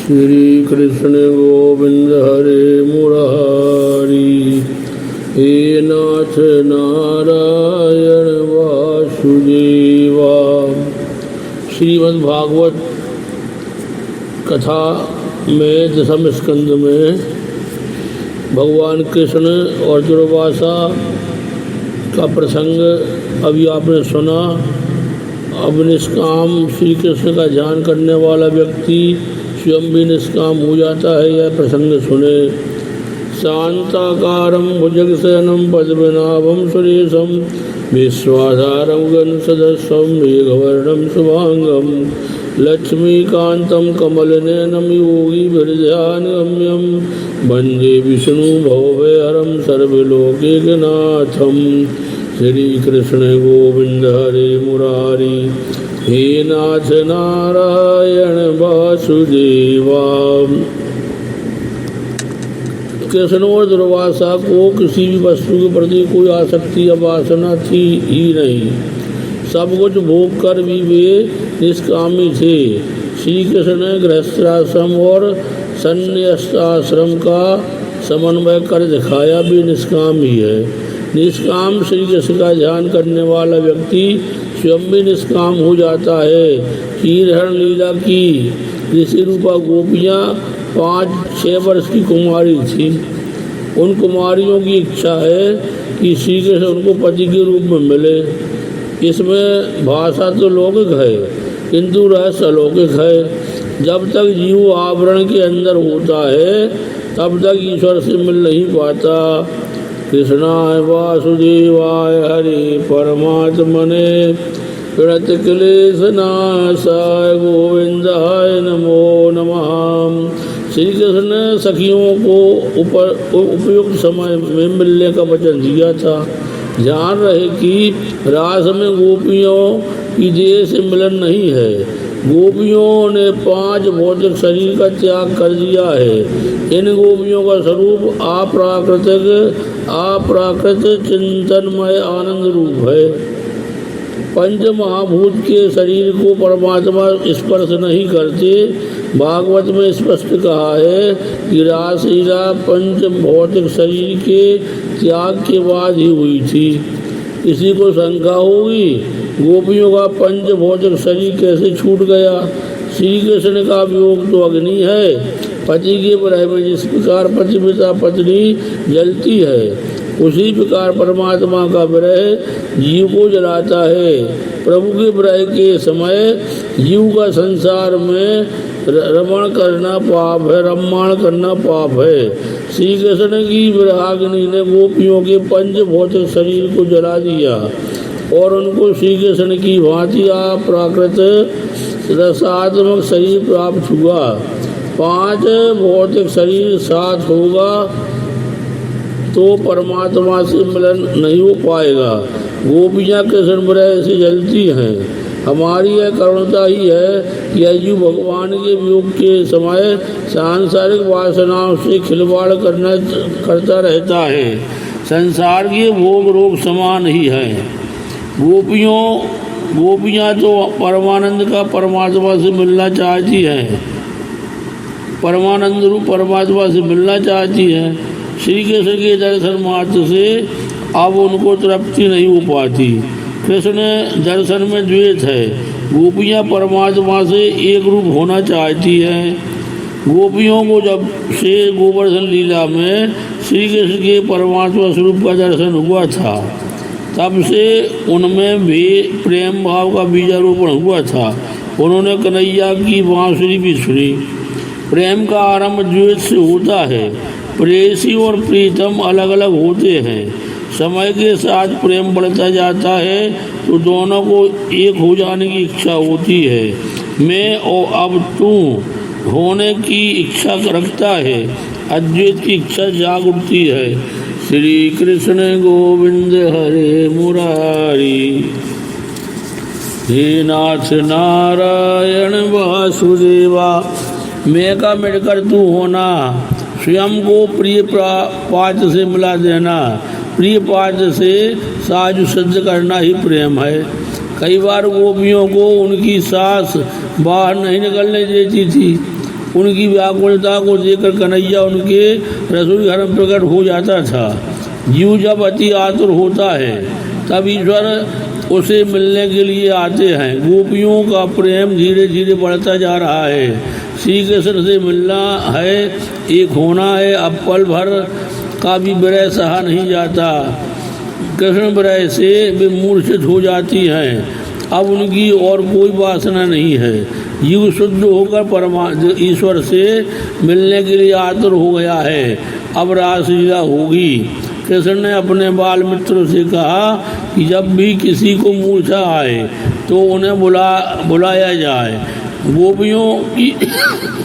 श्री कृष्ण गोविंद हरे मुरारी। हे नाथ नारायण वासुदेवा। श्रीमद्भागवत कथा में दशम स्कंद में भगवान कृष्ण और दुर्वासा का प्रसंग अभी आपने सुना। अब निष्काम श्री कृष्ण का ध्यान करने वाला व्यक्ति स्वयं भी निष्काम हो जाता है। यह प्रसंग सुने। शांताकारं भुजगशयनं पद्मनाभं सुरेशं विश्वाधारं गणसदस्सं मेघवर्णं शुभांगं लक्ष्मीकान्तं कमलनयनं योगिभिर्ध्यानगम्यं वन्दे विष्णु भवभयहरं सर्वलोकैकनाथं। श्री कृष्ण गोविंद हरे मुरारी। हे नाथ नारायण वासुदेवा। कृष्ण और दुर्वासा को किसी भी वस्तु के प्रति कोई आसक्ति या वासना थी ही नहीं। सब कुछ भोग कर भी वे निष्कामी थे। श्री कृष्ण ने गृहस्थाश्रम और संन्यासाश्रम का समन्वय कर दिखाया भी निष्काम ही है। निष्काम श्री कृष्ण का ध्यान करने वाला व्यक्ति स्वयं भी निष्काम हो जाता है। क्षीरहरण लीला की ऋषि रूपा गोपियाँ 5-6 वर्ष की कुमारी थी। उन कुमारियों की इच्छा है कि श्री कृष्ण उनको पति के रूप में मिले। इसमें भाषा तो लौकिक है किंतु रहस्य अलौकिक है। जब तक जीव आवरण के अंदर होता है तब तक ईश्वर से मिल नहीं पाता। कृष्णाय वासुदेवाय हरे परमात्मने प्रणत क्लेशनाशाय गोविंदाय नमो नमः। श्री कृष्ण ने सखियों को उपयुक्त समय में मिलने का वचन दिया था। ध्यान रहे कि रास में गोपियों की देह से मिलन नहीं है। गोपियों ने 5 भौतिक शरीर का त्याग कर दिया है। इन गोपियों का स्वरूप अप्राकृत चिंतनमय आनंद रूप है। पंच महाभूत के शरीर को परमात्मा स्पर्श नहीं करते। भागवत में स्पष्ट कहा है कि रासलीला पंच भौतिक शरीर के त्याग के बाद ही हुई थी। किसी को शंका होगी गोपियों का पंच भौतिक शरीर कैसे छूट गया। श्री कृष्ण का वियोग तो अग्नि है। पति के विरह में जिस प्रकार पतिव्रता पत्नी जलती है उसी प्रकार परमात्मा का विरह जीव को जलाता है। प्रभु के विरह के समय जीव का संसार में रमण करना पाप है। श्री कृष्ण की विरहाग्नि ने गोपियों के पंच भौतिक शरीर को जला दिया और उनको श्री कृष्ण की भांति अप्राकृत रसात्मक शरीर प्राप्त हुआ। 5 भौतिक शरीर साथ होगा तो परमात्मा से मिलन नहीं हो पाएगा। गोपियाँ कृष्ण विरह से जलती हैं। हमारी यह करुणता ही है कि यह भगवान के वियोग के समय सांसारिक वासनाओं से खिलवाड़ करता रहता है। संसार के भोग रोग समान ही है। गोपियाँ तो परमानंद का परमात्मा से मिलना चाहती हैं। परमानंद रूप परमात्मा से मिलना चाहती हैं। श्री कृष्ण के दर्शन मात्र से अब उनको तृप्ति नहीं हो पाती। कृष्ण दर्शन में द्वैत है। गोपियाँ परमात्मा से एक रूप होना चाहती हैं। गोपियों को जब से गोवर्धन लीला में श्री कृष्ण के परमात्मा स्वरूप का दर्शन हुआ था तब से उनमें भी प्रेम भाव का बीजारोपण हुआ था। उन्होंने कन्हैया की बांसुरी भी सुनी। प्रेम का आरंभ द्वैत से होता है। प्रेयसी और प्रीतम अलग अलग होते हैं। समय के साथ प्रेम बढ़ता जाता है तो दोनों को एक हो जाने की इच्छा होती है। मैं और अब तू होने की इच्छा रखता है। अद्वैत की इच्छा जाग उठती है। श्री कृष्ण गोविंद हरे मुरारी। हे नाथ नारायण वासुदेवा। मैं का मिलकर तू होना, स्वयं को प्रिय पात्र से मिला देना, प्रिय पात्र से साज सिद्ध करना ही प्रेम है। कई बार गोपियों को उनकी सास बाहर नहीं निकलने देती थी उनकी व्याकुलता को देखकर कन्हैया उनके रसोई घर में प्रकट हो जाता था। जीव जब अति आतुर होता है तब ईश्वर उसे मिलने के लिए आते हैं। गोपियों का प्रेम धीरे धीरे बढ़ता जा रहा है। श्री कृष्ण से मिलना है, एक होना है। अब पल भर का भी विरह सहा नहीं जाता। कृष्ण विरह से वे मूर्छित हो जाती हैं। अब उनकी और कोई वासना नहीं है। जीव शुद्ध होकर ईश्वर से मिलने के लिए आतुर हो गया है। अब रासलीला होगी। कृष्ण ने अपने बाल मित्रों से कहा कि जब भी किसी को मूर्छा आए तो उन्हें बुलाया जाए। गोपियों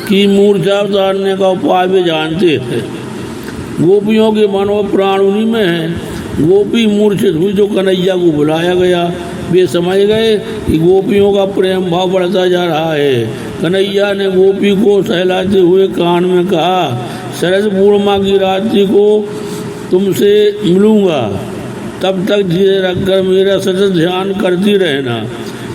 की मूर्छा उतारने का उपाय वे जानते हैं। गोपियों के मन और प्राण उन्हीं में है। गोपी मूर्छित हुई तो कन्हैया को बुलाया गया। वे समझ गए कि गोपियों का प्रेम भाव बढ़ता जा रहा है। कन्हैया ने गोपी को सहलाते हुए कान में कहा, शरद पूर्णिमा की रात्रि को तुमसे मिलूंगा, तब तक धीरे रखकर मेरा सतत ध्यान करती रहना।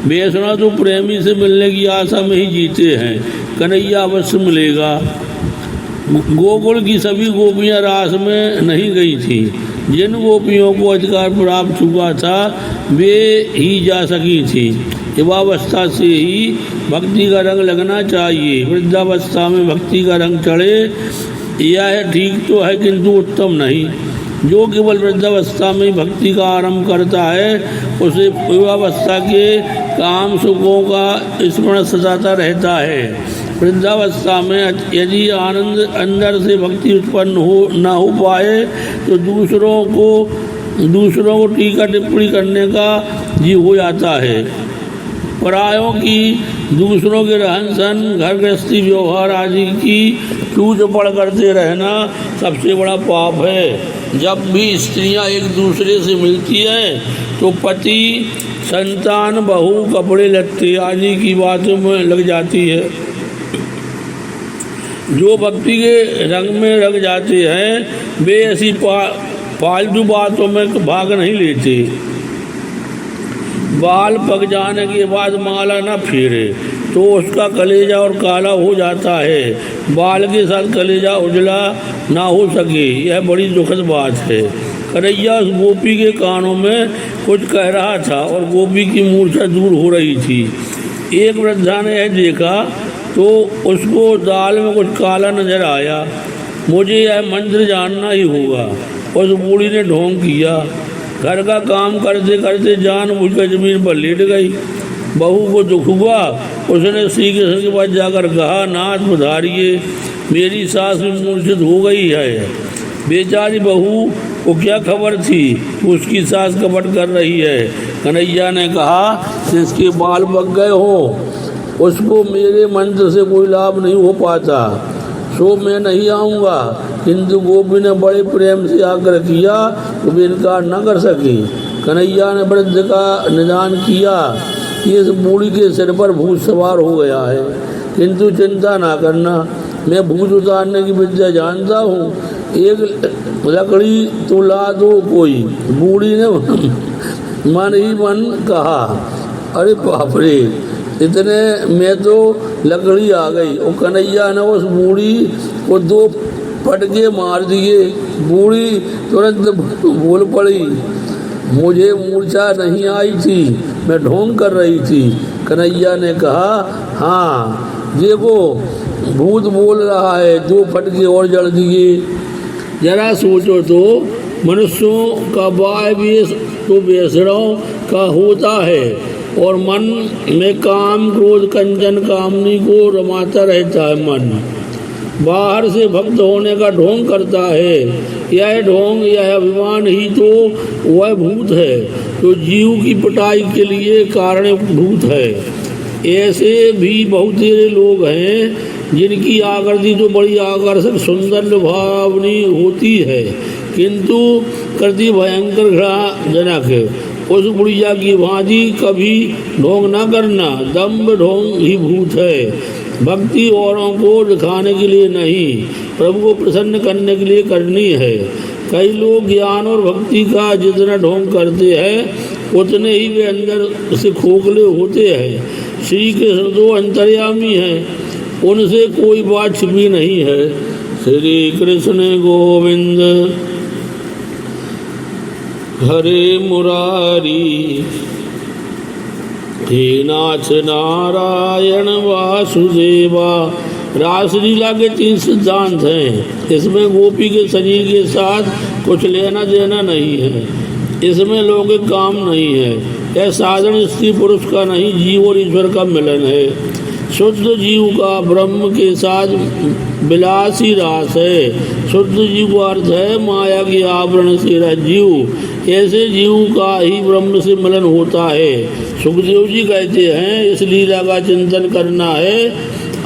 वैष्णव तो प्रेमी से मिलने की आशा में ही जीते हैं। कन्हैया अवश्य मिलेगा। गोकुल की सभी गोपियां रास में नहीं गई थी। जिन गोपियों को अधिकार प्राप्त हुआ था वे ही जा सकी थी। युवावस्था से ही भक्ति का रंग लगना चाहिए। वृद्धावस्था में भक्ति का रंग चढ़े यह ठीक तो है, किंतु उत्तम नहीं। जो केवल वृद्धावस्था में भक्ति का आरंभ करता है उसे युवावस्था के काम सुखों का स्मरण सताता रहता है। वृद्धावस्था में यदि आनंद अंदर से भक्ति उत्पन्न न हो पाए तो दूसरों को टीका टिप्पणी करने का जीव हो जाता है। परायों की, दूसरों के रहन सहन, घर गृहस्थी व्यवहार आदि की टूट पड़ करते रहना सबसे बड़ा पाप है। जब भी स्त्रियां एक दूसरे से मिलती हैं तो पति, संतान, बहू, कपड़े लत्ते आदि की बातों में लग जाती है। जो भक्ति के रंग में लग जाते हैं वे ऐसी फालतू बातों में भाग नहीं लेते। बाल पक जाने के बाद माला न फेरे तो उसका कलेजा और काला हो जाता है। बाल के साथ कलेजा उजला ना हो सके, यह बड़ी दुखद बात है। कन्हैया उस गोपी के कानों में कुछ कह रहा था और गोपी की मूर्छा दूर हो रही थी। एक वृद्धा ने यह देखा तो उसको दाल में कुछ काला नजर आया। मुझे यह मंत्र जानना ही होगा। उस बूढ़ी ने ढोंग किया। घर का काम करते करते जानबूझकर जमीन पर लेट गई। बहू को दुख हुआ। उसने श्री कृष्ण के पास जाकर कहा, नाथ पधारिए, मेरी सास भी मूर्छित हो गई है। बेचारी बहू को क्या खबर थी उसकी सास कपट कर रही है। कन्हैया ने कहा, जिसके बाल पक गए हो उसको मेरे मंत्र से कोई लाभ नहीं हो पाता, सो मैं नहीं आऊँगा। किंतु गोपी ने बड़े प्रेम से आग्रह किया तो वे इनकार न कर सकी। कन्हैया ने वृद्ध का निदान किया कि इस बूढ़ी के सिर पर भूत सवार हो गया है, किंतु चिंता ना करना, मैं भूत उतारने की विद्या जानता हूँ। एक लकड़ी तो ला दो कोई। बूढ़ी ने मन ही मन कहा, अरे बाप रे, इतने में तो लकड़ी आ गई और कन्हैया ने उस बूढ़ी को 2 फटके मार दिए। बूढ़ी तुरंत बोल पड़ी, मुझे मूर्छा नहीं आई थी, मैं ढोंग कर रही थी। कन्हैया ने कहा, हाँ देखो भूत बोल रहा है, 2 फटके और जड़ दिए। जरा सोचो तो, मनुष्यों का बाय वेश तो बेसरों का होता है और मन में काम, क्रोध, कंचन, कामनी को रमाता रहता है। मन बाहर से भक्त होने का ढोंग करता है। यह ढोंग, यह अभिमान ही तो वह भूत है जो जीव की पिटाई के लिए कारणभूत है। ऐसे भी बहुत सारे लोग हैं जिनकी आकृति तो बड़ी आकर्षक, सुंदर, लुभावनी होती है, किंतु कृति भयंकर घृणाजनक है। उस बुढ़िया की भांति कभी ढोंग न करना, दम्भ ढोंग ही भूत है। भक्ति औरों को दिखाने के लिए नहीं, प्रभु को प्रसन्न करने के लिए करनी है। कई लोग ज्ञान और भक्ति का जितना ढोंग करते हैं उतने ही वे अंदर से खोखले होते हैं। श्री कृष्ण तो अंतर्यामी हैं, उनसे कोई बात छिपी नहीं है। श्री कृष्ण गोविंद हरे मुरारी, हे नाथ नारायण वासुदेवा। रासलीला के 3 सिद्धांत हैं। इसमें गोपी के शरीर के साथ कुछ लेना देना नहीं है, इसमें लौकिक काम नहीं है, यह साधारण स्त्री पुरुष का नहीं, जीव और ईश्वर का मिलन है। शुद्ध जीव का ब्रह्म के साथ विलासी रास है। शुद्ध जीव का अर्थ है माया के आवरण से रहित जीव। ऐसे जीव का ही ब्रह्म से मिलन होता है। सुखदेव जी कहते हैं इस लीला का चिंतन करना है,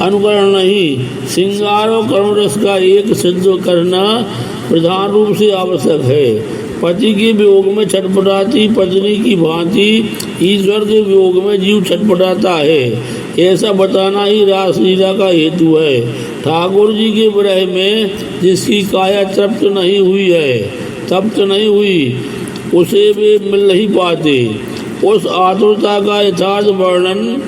अनुकरण नहीं। श्रृंगार और करुण रस का एक सिद्ध करना प्रधान रूप से आवश्यक है। पति के वियोग में छटपटाती पत्नी की भांति ईश्वर के वियोग में जीव छटपटाता है, ऐसा बताना ही रासलीला का हेतु है। ठाकुर जी के विरह में जिसकी काया तृप्त नहीं हुई है, तप्त नहीं हुई, उसे वे मिल नहीं पाते। उस आतुरता का यथार्थ वर्णन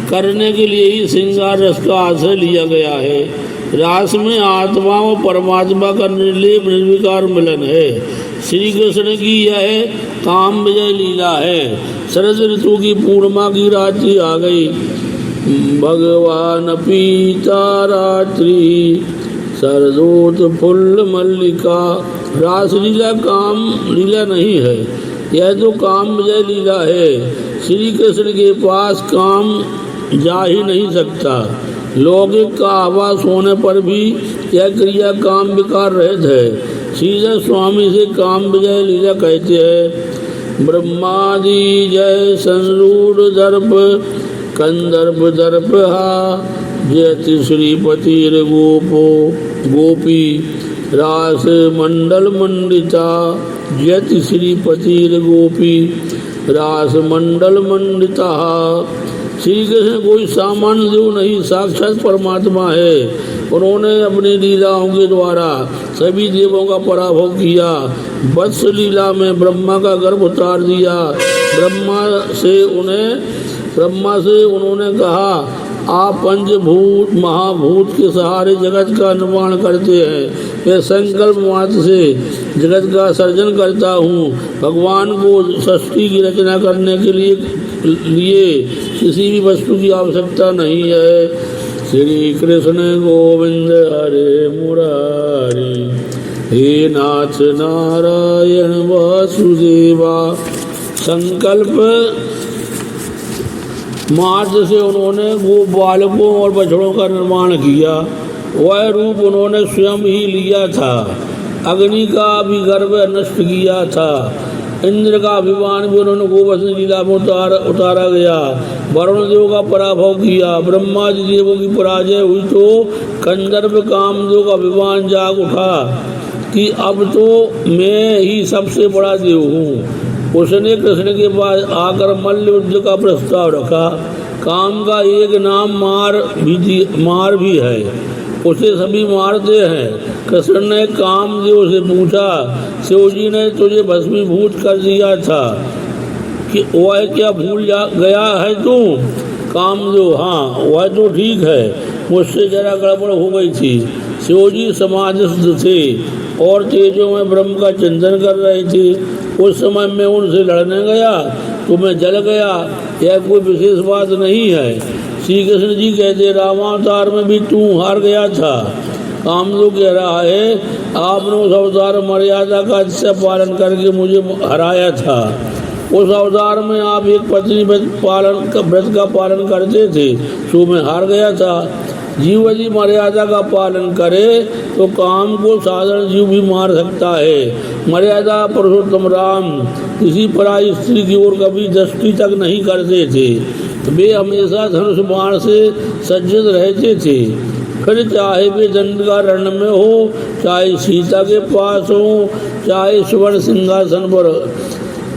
करने के लिए ही श्रृंगार रस का आश्रय लिया गया है। रास में आत्मा और परमात्मा का निर्लेप निर्विकार मिलन है। श्री कृष्ण की यह काम विजय लीला है। शरद ऋतु की पूर्णिमा की रात्रि आ गई। भगवान पीता रात्रि शरदोत फुल्ल मल्लिका। रासलीला काम लीला नहीं है, यह तो काम विजय लीला है। श्री कृष्ण के पास काम जा ही नहीं सकता। लौकिक का आवास होने पर भी यह क्रिया काम विकार रहित है। श्रीधर स्वामी से काम विजय लीला कहते हैं। ब्रह्मादि जय संरूढ़ दर्प कंदर्प दर्पहा जयति श्रीपतिर गोपो गोपी रास मंडल मंडिता। जयति श्रीपतिर गोपी रास मंडल मंडिता। श्री कृष्ण कोई सामान्य देव नहीं, साक्षात परमात्मा है। उन्होंने अपनी लीलाओं के द्वारा सभी देवों का पराभव किया। वत्स लीला में ब्रह्मा का गर्भ उतार दिया। ब्रह्मा से उन्होंने कहा आप पंचभूत महाभूत के सहारे जगत का निर्माण करते हैं, मैं संकल्प मात्र से जगत का सर्जन करता हूँ। भगवान को सृष्टि की रचना करने के लिए किसी भी वस्तु की आवश्यकता नहीं है। श्री कृष्ण गोविंद हरे मुरारी, हे नाथ नारायण वासुदेवा। संकल्प मार्ग से उन्होंने गो बालकों और बछड़ों का निर्माण किया। वह रूप उन्होंने स्वयं ही लिया था। अग्नि का भी गर्भ नष्ट किया था। इंद्र का अभिमान भी उन्होंने गोवर्धन लीला में उतारा गया। वरुण देव का पराभव किया। ब्रह्मा जी देवों की पराजय हुई तो कंदर्प कामदेव का अभिमान जाग उठा कि अब तो मैं ही सबसे बड़ा देव हूँ। उसने कृष्ण के पास आकर मल्ल युद्ध का प्रस्ताव रखा। काम का एक नाम मार भी है, उसे सभी मारते हैं। कृष्ण ने कामदेव से पूछा, शिव जी ने तुझे भस्मीभूत कर दिया था कि वह क्या भूल गया है तू? कामदेव, हाँ वह तो ठीक है, मुझसे जरा गड़बड़ हो गई थी। शिव जी समाधिस्थ थे और तेजों में ब्रह्म का चिंतन कर रहे थे। उस समय मैं उनसे लड़ने गया तो मैं जल गया। यह कोई विशेष बात नहीं है। श्री कृष्ण जी कहते रामावतार में भी तू हार गया था। कामदेव कह रहा है आपने उस अवतार मर्यादा का अच्छा पालन करके मुझे हराया था। उस अवतार में आप एक पत्नी व्रत का पालन करते थे तो मैं हार गया था। जीव यदि मर्यादा का पालन करे तो काम को साधारण जीव भी मार सकता है। मर्यादा पुरुषोत्तम राम किसी पराई स्त्री की ओर कभी दृष्टि तक नहीं करते थे। वे हमेशा धनुष बाण से सज्जित रहते थे। फिर चाहे वे दंडकारण्य में हो, चाहे सीता के पास हो, चाहे स्वर्ण सिंहासन पर।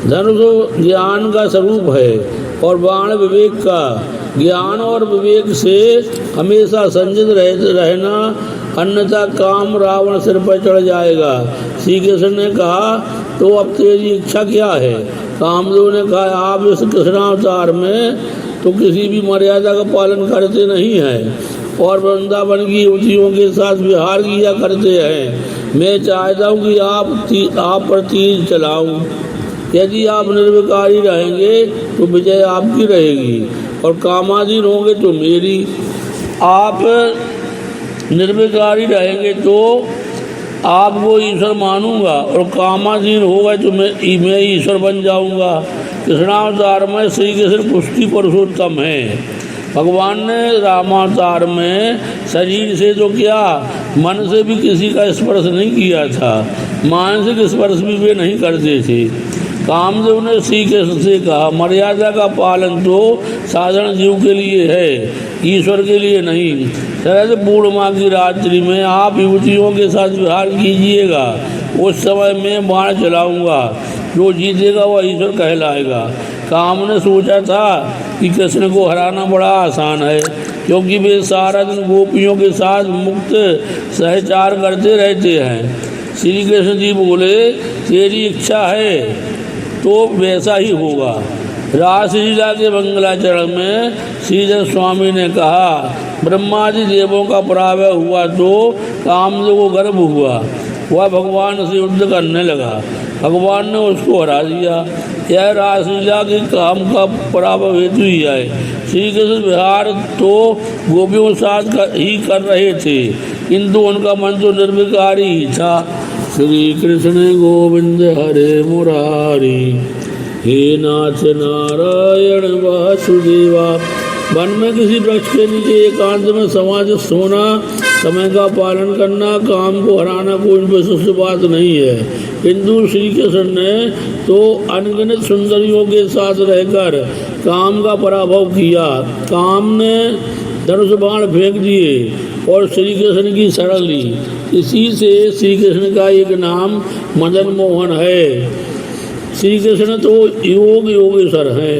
धनुष ज्ञान का स्वरूप है और बाण विवेक का। ज्ञान और विवेक से हमेशा संजित रहना, अन्यथा काम रावण सिर पर चढ़ जाएगा। श्री कृष्ण ने कहा तो अब तेरी इच्छा क्या है? कामदेव ने कहा आप इस कृष्णावतार में तो किसी भी मर्यादा का पालन करते नहीं हैं और वृंदावन की युवतियों के साथ विहार किया करते हैं। मैं चाहता हूँ कि आप पर तीर चलाऊं। यदि आप निर्विकारी रहेंगे तो विजय आपकी रहेगी और कामाधीन होंगे तो मेरी। आप निर्विकारी रहेंगे तो आपको ईश्वर मानूंगा और कामाधीन होगा तो मैं ईश्वर बन जाऊंगा। कृष्णावतार में श्री कृष्ण पुष्टि पुरुषोत्तम है। भगवान ने रामावतार में शरीर से तो क्या, मन से भी किसी का स्पर्श नहीं किया था। मानसिक स्पर्श भी वे नहीं करते थे। कामदेव ने श्री कृष्ण से कहा, मर्यादा का पालन तो साधारण जीव के लिए है, ईश्वर के लिए नहीं। शरद पूर्णिमा की रात्रि में आप युवतियों के साथ विहार कीजिएगा। उस समय मैं बाण चलाऊंगा, जो जीतेगा वह ईश्वर कहलाएगा। काम ने सोचा था कि कृष्ण को हराना बड़ा आसान है, क्योंकि वे सारा दिन गोपियों के साथ मुक्त सहचार करते रहते हैं। श्री कृष्ण जी बोले, तेरी इच्छा है तो वैसा ही होगा। रासलीला के मंगलाचरण में श्रीधर स्वामी ने कहा, ब्रह्मादि देवों का पराभव हुआ तो कामदेव को गर्व हुआ। वह भगवान से युद्ध करने लगा, भगवान ने उसको हरा दिया। यह रासलीला के काम का पराभव हेतु ही है। श्री कृष्ण विहार तो गोपियों के साथ ही कर रहे थे, किंतु उनका मन तो निर्विकारी ही था। श्री कृष्ण गोविंद हरे मुरारी, हे नाथ नारायण वासुदेवा। वन में किसी वृक्ष के नीचे एकांत में समाज सोना, समय का पालन करना, काम को हराना कोई विशिष्ट बात नहीं है। किंतु श्री कृष्ण ने तो अनगिनत सुंदरियों के साथ रहकर काम का पराभव किया। काम ने धनुष बाण फेंक दिए और श्री कृष्ण की शरण ली। इसी से श्री कृष्ण का एक नाम मदन मोहन है। श्री कृष्ण तो योग योगेश्वर है।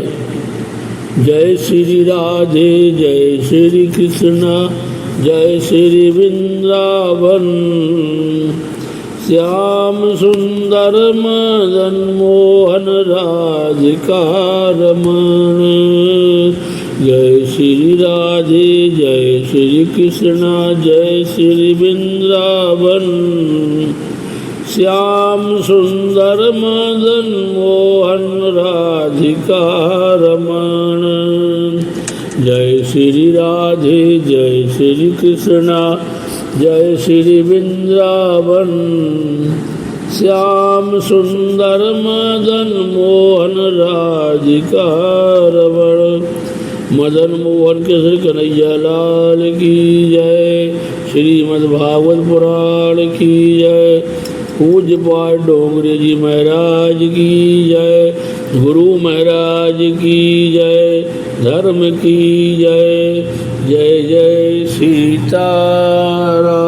जय श्री राधे, जय श्री कृष्ण, जय श्री वृंदावन। श्याम सुंदर मदन मोहन राधिका रमण। जय श्री राधे, जय श्री कृष्ण, जय श्री वृंदावन। श्याम सुंदर मदन मोहन राधिका रमण। जय श्री राधे, जय श्री कृष्ण, जय श्री वृंदावन। श्याम सुंदर मदन मोहन राधिका रमण। मदन मोहन के श्री कन्हैया लाल की जय। श्रीमद्भागवत पुराण की जय। पूज्य पाठ डोंगरे जी महाराज की जय। गुरु महाराज की जय। धर्म की जय। जय जय सीताराम।